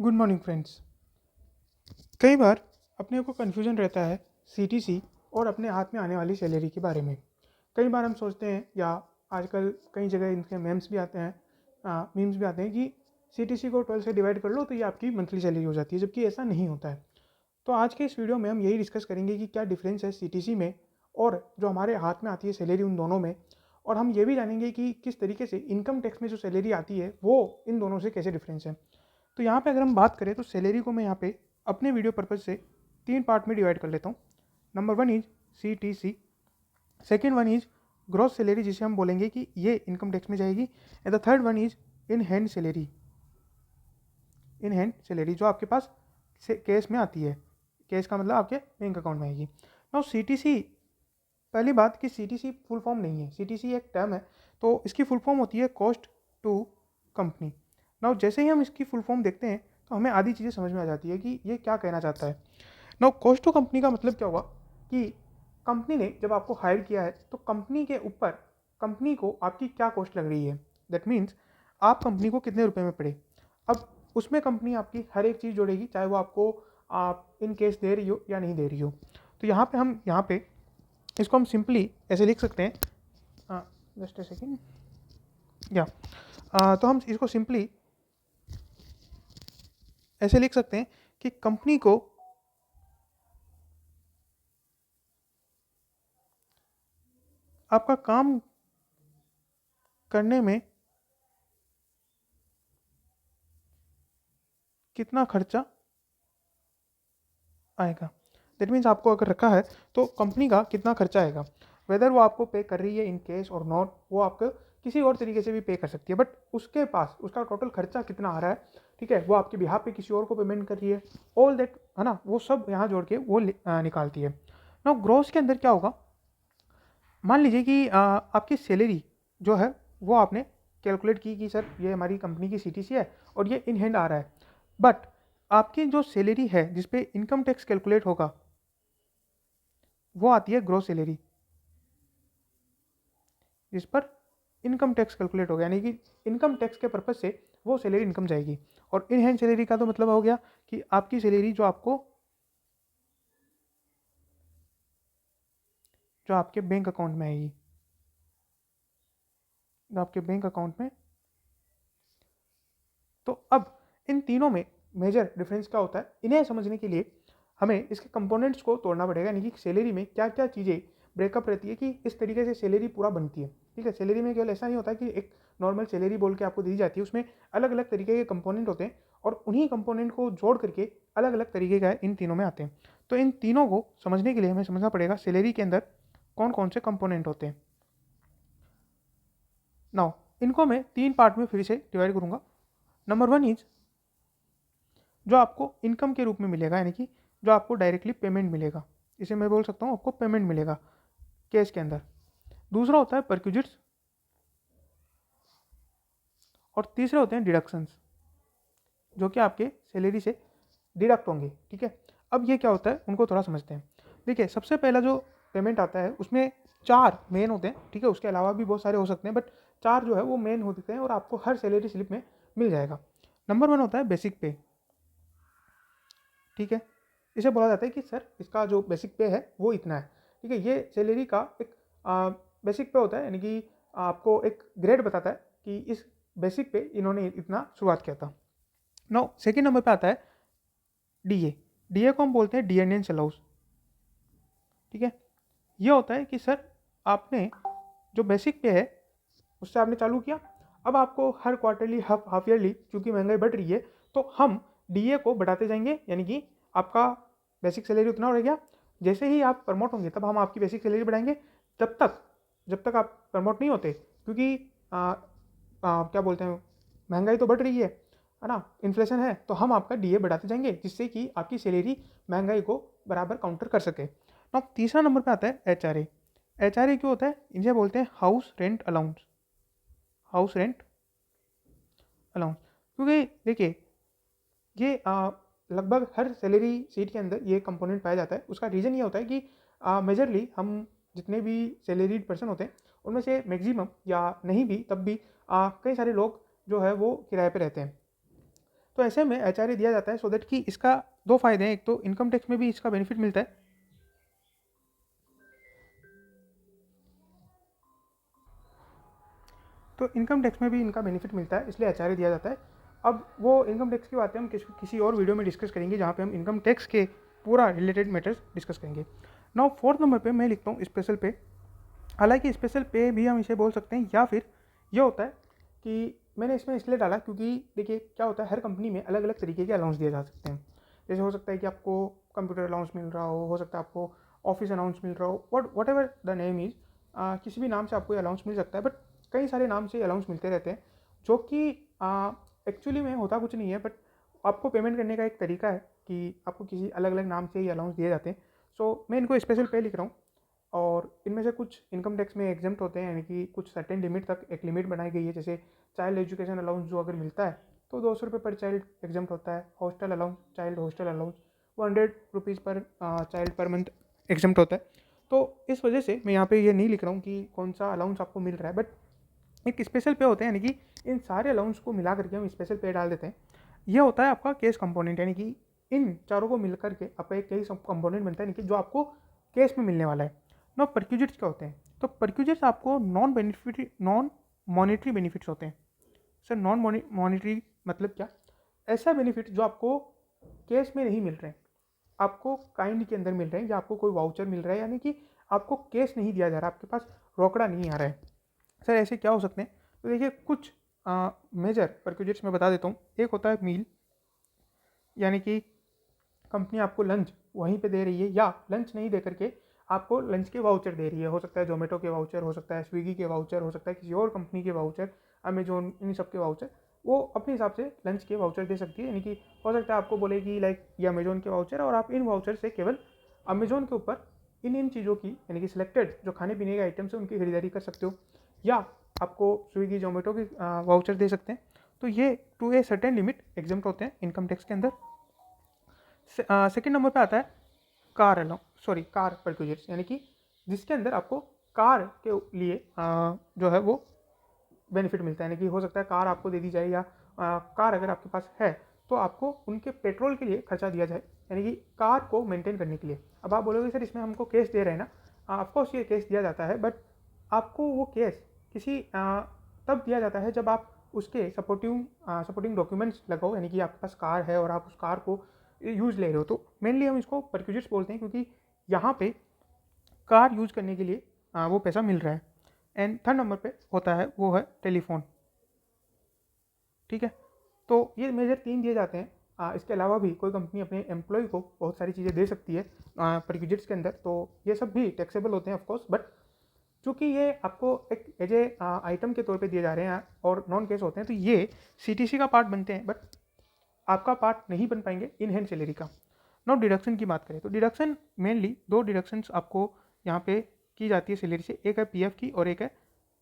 Good morning friends. कई बार अपने को कन्फ्यूजन रहता है सीटीसी और अपने हाथ में आने वाली सैलरी के बारे में। कई बार हम सोचते हैं या आजकल कई जगह इनके मेम्स भी आते हैं, मीम्स भी आते हैं कि सीटीसी को 12 से डिवाइड कर लो तो ये आपकी मंथली सैलरी हो जाती है, जबकि ऐसा नहीं होता है। तो आज के इस वीडियो में हम यही डिस्कस करेंगे कि क्या डिफरेंस है सीटीसी में और जो हमारे हाथ में आती है सैलरी, उन दोनों में। और हम ये भी जानेंगे कि किस तरीके से इनकम टैक्स में जो सैलरी आती है वो इन दोनों से कैसे डिफरेंस है। तो यहाँ पे अगर हम बात करें तो सैलरी को मैं यहाँ पे अपने वीडियो पर्पज़ से 3 पार्ट में डिवाइड कर लेता हूँ। Number 1 is CTC, second one is gross salary जिसे हम बोलेंगे कि ये इनकम टैक्स में जाएगी, and the third one is in hand salary. In hand salary जो आपके पास कैश में आती है, कैश का मतलब आपके बैंक अकाउंट में आएगी। नाउ सीटीसी, पहली बात कि सीटीसी फुल फॉर्म नहीं है, सीटीसी एक टर्म है, तो इसकी फुल फॉर्म होती है कॉस्ट टू कंपनी। नाउ जैसे ही हम इसकी फुल फॉर्म देखते हैं तो हमें आधी चीज़ें समझ में आ जाती है कि ये क्या कहना चाहता है। नाउ कॉस्ट टू कंपनी का मतलब क्या हुआ कि कंपनी ने जब आपको हायर किया है तो कंपनी के ऊपर कंपनी को आपकी क्या कॉस्ट लग रही है, दैट मीन्स आप कंपनी को कितने रुपए में पड़े। अब उसमें कंपनी आपकी हर एक चीज़ जोड़ेगी, चाहे वो आपको आप इन केस दे रही हो या नहीं दे रही हो। तो यहाँ पे इसको हम सिंपली ऐसे लिख सकते हैं, जस्ट ए सेकेंड, या तो हम इसको सिंपली ऐसे लिख सकते हैं कि कंपनी को आपका काम करने में कितना खर्चा आएगा। दैट मीन्स आपको अगर रखा है तो कंपनी का कितना खर्चा आएगा, वेदर वो आपको पे कर रही है इन केस और नॉट, वो आपको किसी और तरीके से भी पे कर सकती है, बट उसके पास उसका टोटल खर्चा कितना आ रहा है, ठीक है, वो आपके बिहाफ पे किसी और को पेमेंट कर रही है, ऑल दैट है ना, वो सब यहाँ जोड़ के वो निकालती है। ना ग्रॉस के अंदर क्या होगा, मान लीजिए कि आपकी सैलरी जो है वो आपने कैलकुलेट की कि सर ये हमारी कंपनी की सीटीसी है और ये इन हैंड आ रहा है, बट आपकी जो सैलरी है जिस पे इनकम टैक्स कैलकुलेट होगा वो आती है ग्रॉस सैलरी, जिस पर इनकम टैक्स कैलकुलेट होगा, यानी कि इनकम टैक्स के पर्पज से वो सैलरी इनकम जाएगी। और इन हैंड सैलरी का तो मतलब हो गया कि आपकी सैलरी जो आपके बैंक अकाउंट में आएगी, जो आपके बैंक अकाउंट में। तो अब इन तीनों में मेजर डिफरेंस क्या होता है, इन्हें समझने के लिए हमें इसके कंपोनेंट्स को तोड़ना पड़ेगा, यानी कि सैलरी में क्या क्या चीज़ें ब्रेकअप रहती है कि इस तरीके से सैलरी पूरा बनती है। ठीक है, सैलरी में केवल ऐसा नहीं होता कि एक नॉर्मल सैलरी बोल के आपको दी जाती है, उसमें अलग अलग तरीके के कंपोनेंट होते हैं और उन्हीं कंपोनेंट को जोड़ करके अलग अलग तरीके का इन तीनों में आते हैं। तो इन तीनों को समझने के लिए हमें समझना पड़ेगा सैलरी के अंदर कौन कौन से कंपोनेंट होते हैं। नाउ इनको मैं 3 पार्ट में फिर से डिवाइड करूँगा। नंबर 1 इज जो आपको इनकम के रूप में मिलेगा, यानी कि जो आपको डायरेक्टली पेमेंट मिलेगा, इसे मैं बोल सकता हूँ आपको पेमेंट मिलेगा कैश के अंदर। दूसरा होता है परक्यूजिट्स और तीसरे होते हैं डिडक्शंस, जो कि आपके सैलरी से डिडक्ट होंगे। ठीक है, अब ये क्या होता है उनको थोड़ा समझते हैं। देखिए, सबसे पहला जो पेमेंट आता है उसमें 4 मेन होते हैं, ठीक है, उसके अलावा भी बहुत सारे हो सकते हैं, बट 4 जो है वो मेन होते हैं और आपको हर सैलरी स्लिप में मिल जाएगा। नंबर 1 होता है बेसिक पे। ठीक है, इसे बोला जाता है कि सर इसका जो बेसिक पे है वो इतना है। ठीक है, ये सैलरी का एक बेसिक पे होता है, यानी कि आपको एक ग्रेड बताता है कि इस बेसिक पे इन्होंने इतना शुरुआत किया था। नाउ सेकेंड नंबर पे आता है डीए। डीए को हम बोलते हैं डिएंडेंस अलाउंस। ठीक है, ये होता है कि सर आपने जो बेसिक पे है उससे आपने चालू किया, अब आपको हर क्वार्टरली हाफ ईयरली क्योंकि महंगाई बढ़ रही है तो हम डीए को बढ़ाते जाएंगे, यानी कि आपका बेसिक सैलरी उतना हो गया, जैसे ही आप प्रमोट होंगे तब हम आपकी बेसिक सैलरी बढ़ाएंगे, तब तक जब तक आप प्रमोट नहीं होते, क्योंकि क्या बोलते हैं, महंगाई तो बढ़ रही है ना, इन्फ्लेशन है, तो हम आपका डीए बढ़ाते जाएंगे जिससे कि आपकी सैलरी महंगाई को बराबर काउंटर कर सके। अब तीसरा नंबर पे आता है एचआरए। एचआरए क्यों होता है, इन्हें बोलते हैं house rent allowance. House rent allowance, क्योंकि देखिए ये लगभग हर सैलरी सीट के अंदर ये कंपोनेंट पाया जाता है। उसका रीज़न ये होता है कि मेजरली हम जितने भी सैलरीड पर्सन होते हैं उनमें से मैक्सिमम या नहीं भी तब भी कई सारे लोग जो है वो किराए पे रहते हैं। तो ऐसे में एचआरए दिया जाता है सो दैट कि इसका दो फायदे हैं, एक तो इनकम टैक्स में भी इसका बेनिफिट मिलता है, तो इनकम टैक्स में भी इनका बेनिफिट मिलता है, इसलिए एचआरए दिया जाता है। अब वो इनकम टैक्स की बातें हम किसी और वीडियो में डिस्कस करेंगे, जहाँ पे हम इनकम टैक्स के पूरा रिलेटेड मैटर्स डिस्कस करेंगे। नाउ फोर्थ नंबर पे मैं लिखता हूँ स्पेशल पे। हालांकि स्पेशल पे भी हम इसे बोल सकते हैं, या फिर ये होता है कि मैंने इसमें इसलिए डाला क्योंकि देखिए क्या होता है, हर कंपनी में अलग अलग तरीके के अलाउंस दिए जा सकते हैं। जैसे हो सकता है कि आपको कंप्यूटर अलाउंस मिल रहा हो सकता है आपको ऑफिस अलाउंस मिल रहा हो, what ever the name is, किसी भी नाम से आपको अलाउंस मिल सकता है। बट कई सारे नाम से अलाउंस मिलते रहते हैं, जो कि एक्चुअली में होता कुछ नहीं है, बट आपको पेमेंट करने का एक तरीका है कि आपको किसी अलग अलग नाम से ही अलाउंस दिए जाते हैं। सो मैं इनको स्पेशल पे लिख रहा हूँ, और इनमें से कुछ इनकम टैक्स में एग्जम्प्ट होते हैं, यानी कि कुछ सर्टेन लिमिट तक एक लिमिट बनाई गई है। जैसे चाइल्ड एजुकेशन अलाउंस जो अगर मिलता है तो 200 रुपये पर चाइल्ड एग्जम्प्ट होता है। Hostel allowance, child hostel allowance 100 rupees पर चाइल्ड पर मंथ एग्जम्प्ट होता है। तो इस वजह से मैं यहाँ पे ये नहीं लिख रहा हूँ कि कौन सा अलाउंस आपको मिल रहा है, बट एक स्पेशल पे होते हैं, यानी कि इन सारे अलाउंस को मिला करके हम स्पेशल पे डाल देते हैं। यह होता है आपका केस कंपोनेंट, यानी कि इन चारों को मिल करके आपका एक केस कंपोनेंट बनता है, यानी कि जो आपको केस में मिलने वाला है। नो परक्यूजिट्स क्या होते हैं? तो परक्यूजिट्स आपको नॉन मॉनिटरी बेनिफिट्स होते हैं। सर नॉन मॉनिटरी मतलब क्या? ऐसा बेनिफिट जो आपको केस में नहीं मिल रहे हैं, आपको काइंड के अंदर मिल रहे हैं, या आपको कोई वाउचर मिल रहा है, यानी कि आपको केस नहीं दिया जा रहा, आपके पास रोकड़ा नहीं आ रहा है। सर ऐसे क्या हो सकते हैं? तो देखिए कुछ मेजर परक्यूजिट्स मैं बता देता हूँ। एक होता है मील, यानी कि कंपनी आपको लंच वहीं पे दे रही है, या लंच नहीं दे करके आपको लंच के वाउचर दे रही है। हो सकता है जोमेटो के वाउचर, हो सकता है स्विगी के वाउचर, हो सकता है किसी और कंपनी के वाउचर, अमेजोन, इन सब के वाउचर, वो अपने हिसाब से लंच के वाउचर दे सकती है। यानी कि हो सकता है आपको बोले कि लाइक ये अमेजोन के वाउचर, और आप इन वाउचर से केवल अमेजोन के ऊपर इन चीज़ों की, यानी कि सिलेक्टेड जो खाने पीने के आइटम्स है उनकी खरीदारी कर सकते हो, या आपको स्विगी जोमेटो के वाउचर दे सकते हैं। तो ये to a certain limit exempt होते हैं इनकम टैक्स के अंदर। सेकेंड नंबर पे आता है कार परक्यूजिट्स, यानी कि जिसके अंदर आपको कार के लिए जो है वो बेनिफिट मिलता है। यानी कि हो सकता है कार आपको दे दी जाए, या कार अगर आपके पास है तो आपको उनके पेट्रोल के लिए खर्चा दिया जाए, यानी कि कार को मेंटेन करने के लिए। अब आप बोलोगे सर इसमें हमको केस दे रहे हैं ना, ऑफकोर्स ये केस दिया जाता है, बट आपको वो केस किसी तब दिया जाता है जब आप उसके सपोर्टिंग डॉक्यूमेंट्स लगाओ, यानी कि आपके पास कार है और आप उस कार को यूज़ ले रहे हो। तो मेनली हम इसको परक्यूजिट्स बोलते हैं, क्योंकि यहाँ पे कार यूज़ करने के लिए वो पैसा मिल रहा है। एंड थर्ड नंबर पे होता है वो है टेलीफोन। ठीक है, तो ये मेजर 3 दिए जाते हैं। इसके अलावा भी कोई कंपनी अपने एम्प्लॉय को बहुत सारी चीज़ें दे सकती है परक्यूजिट्स के अंदर, तो ये सब भी टैक्सेबल होते हैं ऑफकोर्स। बट चूँकि ये आपको एक एज ए आइटम के तौर पे दिए जा रहे हैं और नॉन केस होते हैं, तो ये सीटीसी का पार्ट बनते हैं, बट आपका पार्ट नहीं बन पाएंगे इन हैंड सैलरी का। नौ डिडक्शन की बात करें तो डिडक्शन मेनली 2 डिडक्शंस आपको यहाँ पे की जाती है सैलरी से, एक है पीएफ की और एक है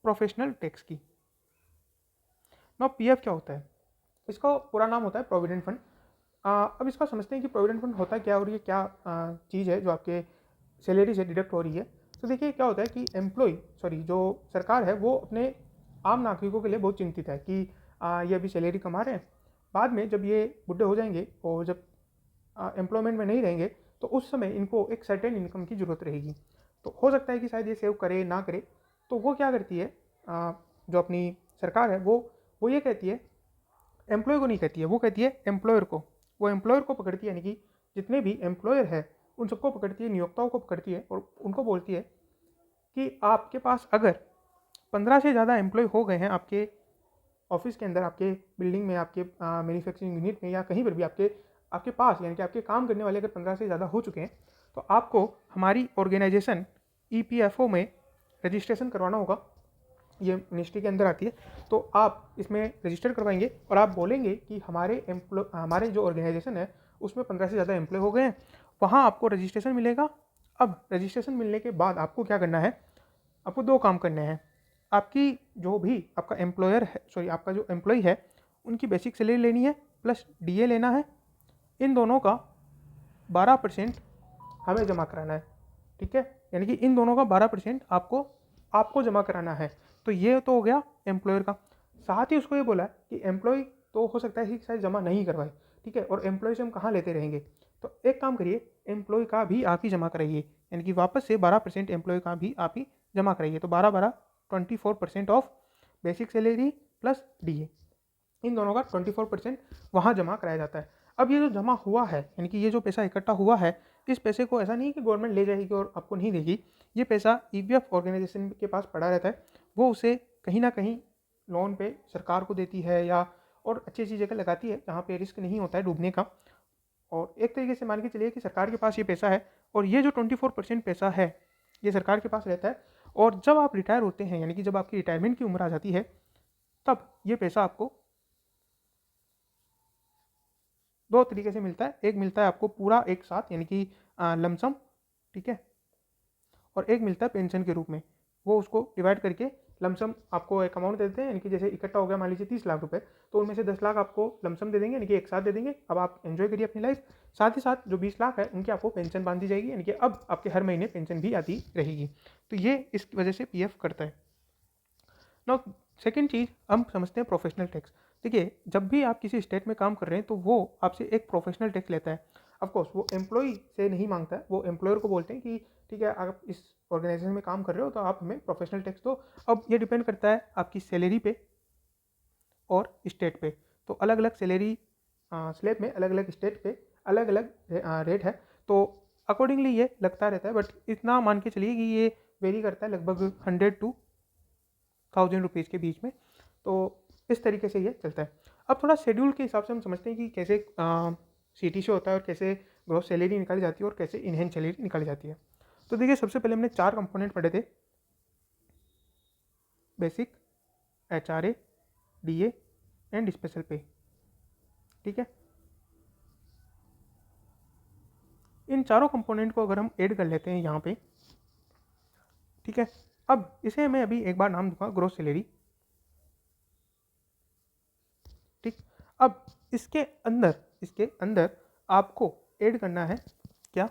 प्रोफेशनल टैक्स की। नौ पीएफ क्या होता है? इसका पूरा नाम होता है प्रोविडेंट फंड। अब इसका समझते हैं कि प्रोविडेंट फंड होता क्या है और ये क्या चीज़ है जो आपके सैलरी से डिडक्ट हो रही है। तो देखिए क्या होता है कि जो सरकार है वो अपने आम नागरिकों के लिए बहुत चिंतित है कि ये अभी सैलरी कमा रहे हैं, बाद में जब ये बुढ़े हो जाएंगे और जब एम्प्लॉयमेंट में नहीं रहेंगे तो उस समय इनको एक सर्टेन इनकम की ज़रूरत रहेगी। तो हो सकता है कि शायद ये सेव करे ना करे, तो वो क्या करती है, जो अपनी सरकार है वो ये कहती है, एम्प्लॉय को नहीं कहती है, वो कहती है एम्प्लॉयर को। वो एम्प्लॉयर को पकड़ती है, यानी कि जितने भी एम्प्लॉयर है उन सबको पकड़ती है, नियोक्ताओं को पकड़ती है और उनको बोलती है कि आपके पास अगर 15 से ज़्यादा एम्प्लॉय हो गए हैं आपके ऑफिस के अंदर, आपके बिल्डिंग में, आपके मैन्युफैक्चरिंग यूनिट में, या कहीं पर भी आपके पास, यानी कि आपके काम करने वाले अगर 15 से ज़्यादा हो चुके हैं, तो आपको हमारी ऑर्गेनाइजेशन ईपीएफओ में रजिस्ट्रेशन करवाना होगा। ये मिनिस्ट्री के अंदर आती है, तो आप इसमें रजिस्टर करवाएंगे और आप बोलेंगे कि हमारे जो ऑर्गेनाइजेशन है उसमें 15 से ज़्यादा एम्प्लॉय हो गए हैं, वहाँ आपको रजिस्ट्रेशन मिलेगा। अब रजिस्ट्रेशन मिलने के बाद आपको क्या करना है, आपको 2 काम करने हैं। आपकी जो भी आपका आपका जो एम्प्लॉय है उनकी बेसिक सैलरी लेनी है, प्लस डीए लेना है। इन दोनों का 12% हमें जमा कराना है। ठीक है, यानी कि इन दोनों का 12% आपको जमा कराना है। तो ये तो हो गया एम्प्लॉयर का। साथ ही उसको ये बोला है कि एम्प्लॉय तो हो सकता है कि शायद जमा नहीं करवाए, ठीक है। और एम्प्लॉय से हम कहाँ लेते रहेंगे, तो एक काम करिए, एम्प्लॉय का भी आप ही जमा कराइए, यानी कि वापस से 12% एम्प्लॉय का भी आप ही जमा कराइए। तो 24% of basic salary plus DA, इन दोनों का 24% वहाँ जमा कराया जाता है। अब ये जो जमा हुआ है, यानी कि ये जो पैसा इकट्ठा हुआ है, इस पैसे को ऐसा नहीं कि गवर्नमेंट ले जाएगी और आपको नहीं देगी। ये पैसा ईपीएफ ऑर्गेनाइजेशन के पास पड़ा रहता है, वो उसे कहीं ना कहीं लोन पे सरकार को देती है या और अच्छी अच्छी जगह लगाती है जहाँ पे रिस्क नहीं होता है डूबने का। और एक तरीके से मान के चलिए कि सरकार के पास ये पैसा है, और ये जो 24% पैसा है ये सरकार के पास रहता है। और जब आप रिटायर होते हैं, यानी कि जब आपकी रिटायरमेंट की उम्र आ जाती है, तब ये पैसा आपको दो तरीके से मिलता है। एक मिलता है आपको पूरा एक साथ, यानी कि लमसम, ठीक है। और एक मिलता है पेंशन के रूप में, वो उसको डिवाइड करके लमसम आपको एक अमाउंट दे देते हैं, यानी कि जैसे इकट्ठा हो गया मान लीजिए 30 लाख रुपए, तो उनमें से 10 लाख आपको लमसम दे देंगे, यानी कि एक साथ दे देंगे। अब आप एंजॉय करिए अपनी लाइफ। साथ ही साथ जो 20 लाख है उनकी आपको पेंशन बांध दी जाएगी, यानी कि अब आपके हर महीने पेंशन भी आती रहेगी। तो ये इस वजह से पीएफ करता है। नाउ सेकेंड चीज़ हम समझते हैं प्रोफेशनल टैक्स। देखिए, जब भी आप किसी स्टेट में काम कर रहे हैं तो वो आपसे एक प्रोफेशनल टैक्स लेता है। ऑफकोर्स वो एम्प्लॉय से नहीं मांगता है, वो एम्प्लॉयर को बोलते हैं कि ठीक है, आप इस ऑर्गेनाइजेशन में काम कर रहे हो तो आप हमें प्रोफेशनल टैक्स दो। अब ये डिपेंड करता है आपकी सैलरी पे और स्टेट पे। तो अलग अलग सैलरी स्लेब में अलग अलग स्टेट पे अलग अलग रेट है, तो अकॉर्डिंगली ये लगता रहता है। बट इतना मान के चलिए कि ये वेरी करता है लगभग 100 to 1000 रुपीज़ के बीच में। तो इस तरीके से ये चलता है। अब थोड़ा शेड्यूल के हिसाब से हम समझते हैं कि कैसे सीटी से होता है और कैसे ग्रॉस सैलरी निकाली जाती है और कैसे इनहेंस सैलरी निकाली जाती है। तो देखिए, सबसे पहले हमने 4 कंपोनेंट पढ़े थे, basic, HRA, DA and special पे, ठीक है। इन चारों कंपोनेंट को अगर हम ऐड कर लेते हैं यहाँ पे, ठीक है। अब इसे मैं अभी एक बार नाम दूंगा ग्रॉस सैलरी, ठीक। अब इसके अंदर आपको ऐड करना है क्या,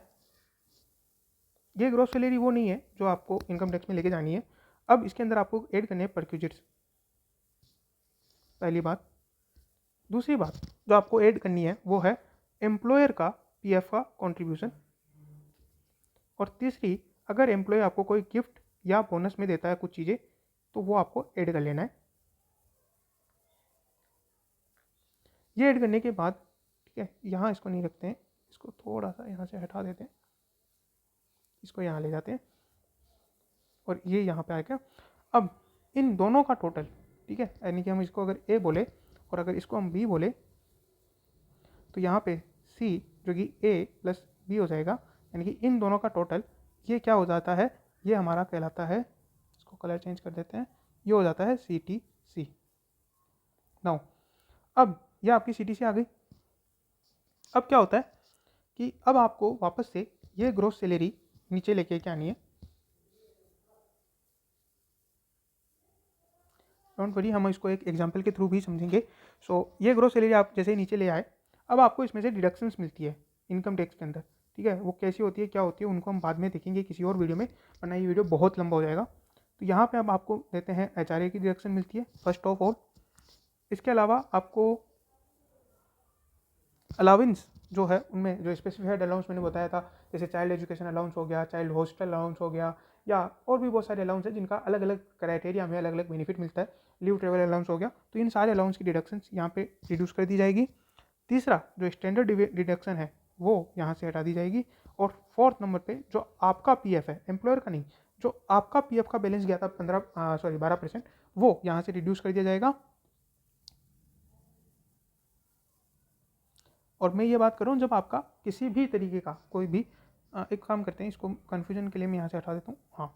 ये ग्रॉस सैलरी वो नहीं है जो आपको इनकम टैक्स में लेके जानी है। अब इसके अंदर आपको ऐड करने हैं परक्यूजिट्स, पहली बात। दूसरी बात जो आपको ऐड करनी है वो है एम्प्लॉयर का पीएफ का कंट्रीब्यूशन। और तीसरी, अगर एम्प्लॉय आपको कोई गिफ्ट या बोनस में देता है कुछ चीज़ें, तो वो आपको ऐड कर लेना है। ये ऐड करने के बाद, ठीक है, यहाँ इसको नहीं रखते हैं, इसको थोड़ा सा यहाँ से हटा देते हैं, इसको यहाँ ले जाते हैं और ये यहाँ पे आएगा। अब इन दोनों का टोटल, ठीक है, यानी कि हम इसको अगर ए बोले और अगर इसको हम बी बोले, तो यहाँ पे सी जो कि ए प्लस बी हो जाएगा, यानी कि इन दोनों का टोटल ये क्या हो जाता है, ये हमारा कहलाता है, इसको कलर चेंज कर देते हैं, ये हो जाता है सी टी सी। नाउ अब ये आपकी सी टी सी आ गई। अब क्या होता है कि अब आपको वापस से ये ग्रोस सैलरी नीचे लेके क्या आनी है। डोंट वरी, हम इसको एक एग्जांपल के थ्रू भी समझेंगे। सो ये ग्रोस सैलरी आप जैसे ही नीचे ले आए, अब आपको इसमें से डिडक्शंस मिलती है इनकम टैक्स के अंदर, ठीक है। वो कैसी होती है, क्या होती है, उनको हम बाद में देखेंगे किसी और वीडियो में, वरना ये वीडियो बहुत लंबा हो जाएगा। तो यहाँ पे अब आपको देते हैं एचआरए की डिडक्शन मिलती है फर्स्ट ऑफ ऑल। इसके अलावा आपको अलाउंस जो है उनमें जो स्पेसिफाइड अलाउंस मैंने बताया था, जैसे चाइल्ड एजुकेशन अलाउंस हो गया, चाइल्ड हॉस्टल अलाउंस हो गया, या और भी बहुत सारे अलाउंस है जिनका अलग अलग क्राइटेरिया में अलग अलग बेनिफिट मिलता है। लीव ट्रेवल अलाउंस हो गया, तो इन सारे अलाउंस की डिडक्शन यहाँ पे रिड्यूस कर दी जाएगी। तीसरा जो स्टैंडर्ड डिडक्शन है वो यहाँ से हटा दी जाएगी। और फोर्थ नंबर पे जो आपका पीएफ है, एम्प्लॉयर का नहीं, जो आपका पीएफ का बैलेंस गया था 12%, वो यहाँ से रिड्यूस कर दिया जाएगा। और मैं ये बात कर रहा हूँ जब आपका किसी भी तरीके का कोई भी एक काम करते हैं, इसको कन्फ्यूजन के लिए मैं यहाँ से हटा देता हूँ। हाँ,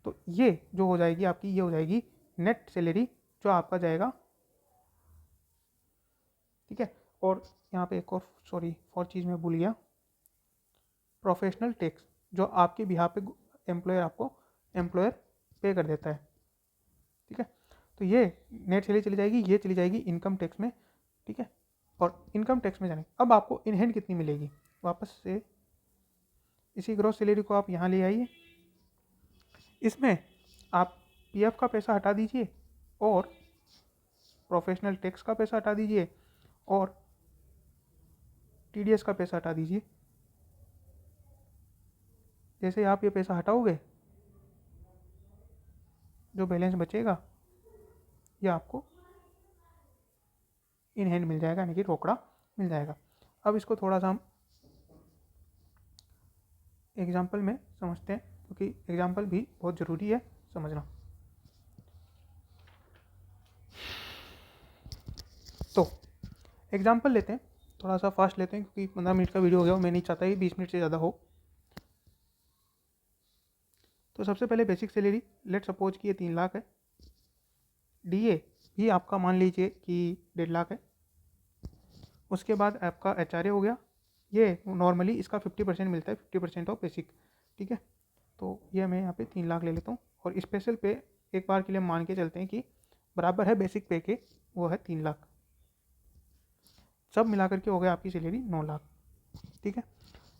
तो ये जो हो जाएगी आपकी, ये हो जाएगी नेट सैलरी जो आपका जाएगा, ठीक है। और यहाँ पे एक और चीज़ मैं भूल गया, प्रोफेशनल टैक्स जो आपके बिहाफ पे एम्प्लॉयर पे कर देता है, ठीक है। तो ये नेट सैलरी चली जाएगी, ये चली जाएगी इनकम टैक्स में, ठीक है। और इनकम टैक्स में जाने अब आपको इन हैंड कितनी मिलेगी, वापस से इसी ग्रॉस सैलरी को आप यहाँ ले आइए, इसमें आप पीएफ का पैसा हटा दीजिए और प्रोफेशनल टैक्स का पैसा हटा दीजिए। और TDS का पैसा हटा दीजिए। जैसे आप ये पैसा हटाओगे, जो बैलेंस बचेगा ये आपको इन हैंड मिल जाएगा, यानी कि रोकड़ा मिल जाएगा। अब इसको थोड़ा सा हम एग्जाम्पल में समझते हैं, क्योंकि एग्जाम्पल भी बहुत ज़रूरी है समझना। तो एग्जाम्पल लेते हैं, थोड़ा सा फास्ट लेते हैं क्योंकि 15 मिनट का वीडियो हो गया और मैं नहीं चाहता कि 20 मिनट से ज़्यादा हो। तो सबसे पहले बेसिक सैलरी लेट सपोज कि ये 3 लाख है। DA भी आपका मान लीजिए कि 1.5 लाख है। उसके बाद आपका HRA हो गया, ये नॉर्मली इसका 50% मिलता है, 50% ऑफ बेसिक, ठीक है। तो ये मैं यहाँ पे 3 लाख ले लेता हूँ और स्पेशल पे एक बार के लिए मान के चलते हैं कि बराबर है बेसिक पे के, वो है 3 लाख। सब मिलाकर के हो गया आपकी सैलरी 9 लाख, ठीक है।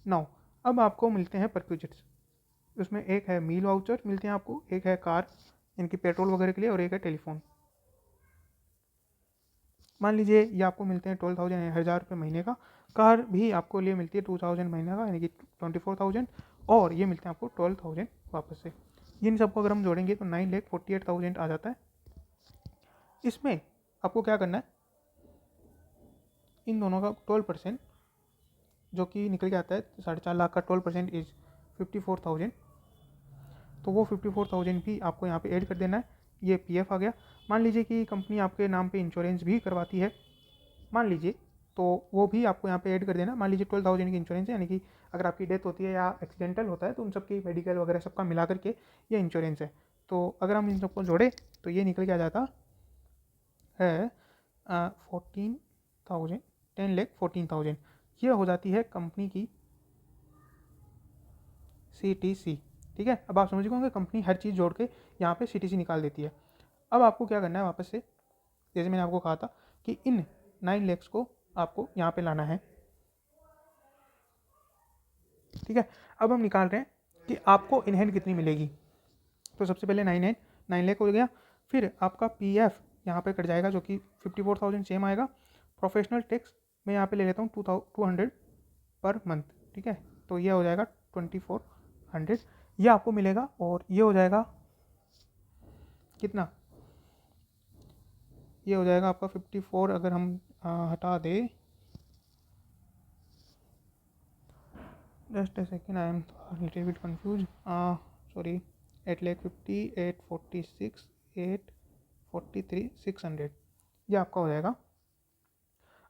9 अब आपको मिलते हैं परक्यूजिट्स। उसमें एक है मील वाउचर मिलते हैं आपको, एक है कार इनकी पेट्रोल वगैरह के लिए, और एक है टेलीफोन। मान लीजिए ये आपको मिलते हैं 12,000 1000 रुपये महीने का। कार भी आपको लिए मिलती है 2000 महीने का, यानी कि 24,000, और ये मिलते हैं आपको 12,000 वापस से। इन सबको अगर हम जोड़ेंगे तो 9,48,000 आ जाता है। इसमें आपको क्या करना है, इन दोनों का 12% जो कि निकल के आता है 4.5 लाख का 12% इज 54,000। तो वो 54,000 भी आपको यहाँ पे ऐड कर देना है। ये PF आ गया। मान लीजिए कि कंपनी आपके नाम पे इंश्योरेंस भी करवाती है, मान लीजिए, तो वो भी आपको यहाँ पे ऐड कर देना। मान लीजिए 12,000 की इंश्योरेंस है, यानी कि अगर आपकी डेथ होती है या एक्सीडेंटल होता है तो उन सबकी मेडिकल वगैरह सबका मिला करके ये इंश्योरेंस है। तो अगर हम इन सबको जोड़े तो ये निकल के आ जाता है 14,000, 10,14,000। ये हो जाती है कंपनी की CTC, ठीक है। अब आप समझ गए होंगे कंपनी हर चीज़ जोड़ के यहाँ पे CTC निकाल देती है। अब आपको क्या करना है, वापस से जैसे मैंने आपको कहा था कि इन 9 lakhs को आपको यहाँ पे लाना है, ठीक है। अब हम निकाल रहे हैं कि आपको इन हैंड कितनी मिलेगी। तो सबसे पहले 9 लाख हो गया, फिर आपका PF यहाँ पे कट जाएगा जो कि 54,000 सेम आएगा। प्रोफेशनल टैक्स मैं यहाँ पे ले लेता हूँ 200 पर मंथ, ठीक है। तो ये हो जाएगा 2400, ये आपको मिलेगा। और ये हो जाएगा कितना, ये हो जाएगा आपका 54, अगर हम हटा दें, just a second, I am little bit confuse, sorry, 8,50,000, 846, 843, 600, ये आपका हो जाएगा।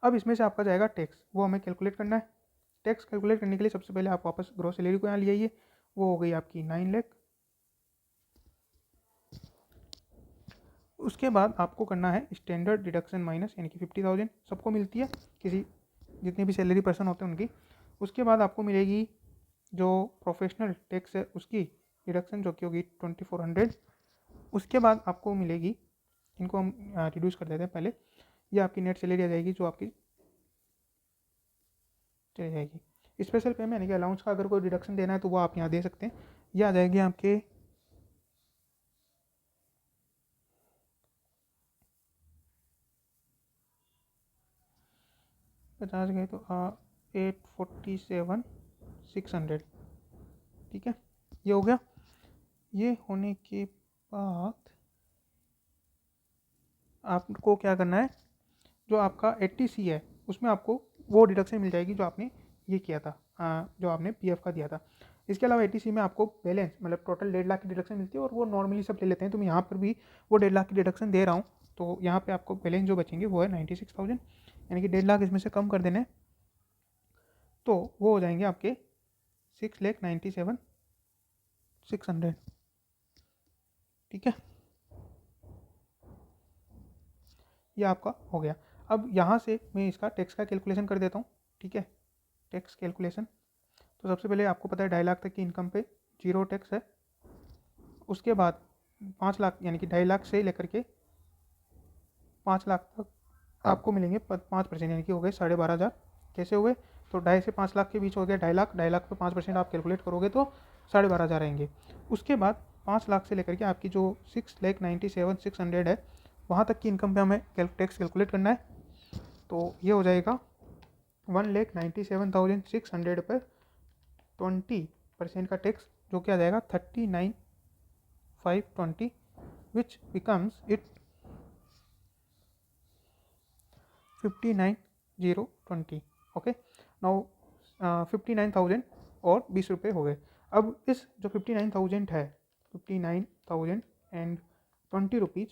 अब इसमें से आपका जाएगा टैक्स, वो हमें कैलकुलेट करना है। टैक्स कैलकुलेट करने के लिए सबसे पहले आप वापस ग्रॉस सैलरी को यहाँ ले आइए, वो हो गई आपकी 9 लाख। उसके बाद आपको करना है स्टैंडर्ड डिडक्शन माइनस, यानी कि 50,000 सबको मिलती है, किसी जितने भी सैलरी पर्सन होते हैं उनकी। उसके बाद आपको मिलेगी जो प्रोफेशनल टैक्स है उसकी डिडक्शन, जो कि होगी 2400। उसके बाद आपको मिलेगी, इनको हम रिड्यूस कर देते हैं पहले, ये आपकी नेट सैलरी आ जाएगी जो आपकी चली जाएगी। स्पेशल पे में यानी कि अलाउंस का अगर कोई डिडक्शन देना है तो वो आप यहाँ दे सकते हैं। ये आ जाएगी आपके 50 गए तो 847,600, ठीक है। ये हो गया। ये होने के बाद आपको क्या करना है, जो आपका 80C है उसमें आपको वो डिडक्शन मिल जाएगी जो आपने ये किया था, जो आपने PF का दिया था। इसके अलावा 80C में आपको बैलेंस मतलब टोटल 1.5 लाख की डिडक्शन मिलती है, और वो नॉर्मली सब ले लेते हैं, तो मैं यहाँ पर भी वो 1.5 लाख की डिडक्शन दे रहा हूँ। तो यहाँ पे आपको बैलेंस जो बचेंगे वो है 96,000, यानी कि 1.5 लाख इसमें से कम कर देने, तो वो हो जाएंगे आपके 6,97,600, ठीक है। ये आपका हो गया। अब यहाँ से मैं इसका टैक्स का कैलकुलेशन कर देता हूँ, ठीक है। टैक्स कैलकुलेशन, तो सबसे पहले आपको पता है 2.5 लाख तक की इनकम पे 0 टैक्स है। उसके बाद 5 लाख यानी कि 2.5 लाख से लेकर के 5 लाख तक आपको मिलेंगे 5%, यानी कि हो गए 12,500। कैसे हो गए, तो 2.5 से 5 लाख के बीच हो गया 2.5 लाख, 2.5 लाख पे 5% आप कैलकुलेट करोगे तो 12,500 आएंगे। उसके बाद 5 लाख से लेकर के आपकी जो 6,97,600 है, वहाँ तक की इनकम पे हमें टैक्स कैलकुलेट करना है। तो ये हो जाएगा 1,97,600 पर 20% का टैक्स, जो कि आ जाएगा 39,520, which becomes it 59,020। Okay, now 59,000 और 20 रुपये हो गए। अब इस जो 59,000 है, 59,020 रुपीज़,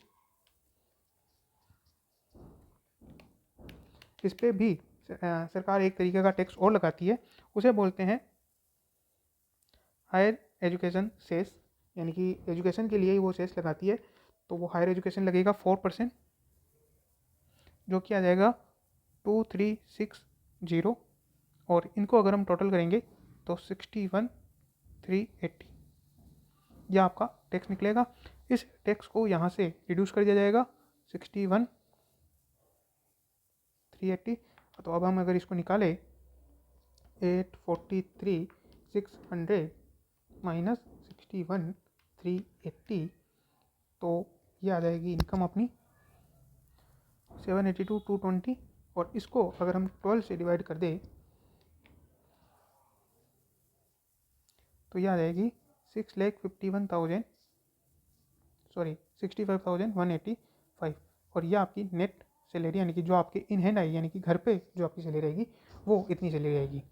इस पर भी सरकार एक तरीके का टैक्स और लगाती है, उसे बोलते हैं हायर एजुकेशन सेस, यानी कि एजुकेशन के लिए ही वो सेस लगाती है। तो वो हायर एजुकेशन लगेगा 4%, जो कि आ जाएगा 2,360, और इनको अगर हम टोटल करेंगे तो 61,380, यह आपका टैक्स निकलेगा। इस टैक्स को यहाँ से रिड्यूस कर दिया जाएगा 61,380। तो अब हम अगर इसको निकालें 843,600 माइनस 61,380, तो ये आ जाएगी इनकम अपनी 782,220, और इसको अगर हम 12 से डिवाइड कर दें तो ये आ जाएगी 65,185, और यह आपकी नेट सैलरी, यानी कि जो आपके इन हैंड आएगी, यानी कि घर पे जो आपकी सैलरी रहेगी वो इतनी सैलरी आएगी।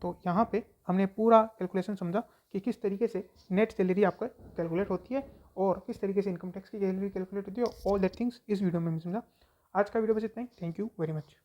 तो यहाँ पे हमने पूरा कैलकुलेशन समझा कि किस तरीके से नेट सैलरी आपका कैलकुलेट होती है और किस तरीके से इनकम टैक्स की सैलरी कैलकुलेट होती है। ऑल दैट थिंग्स इस वीडियो में समझा। आज का वीडियो बस इतना ही। Thank you very much.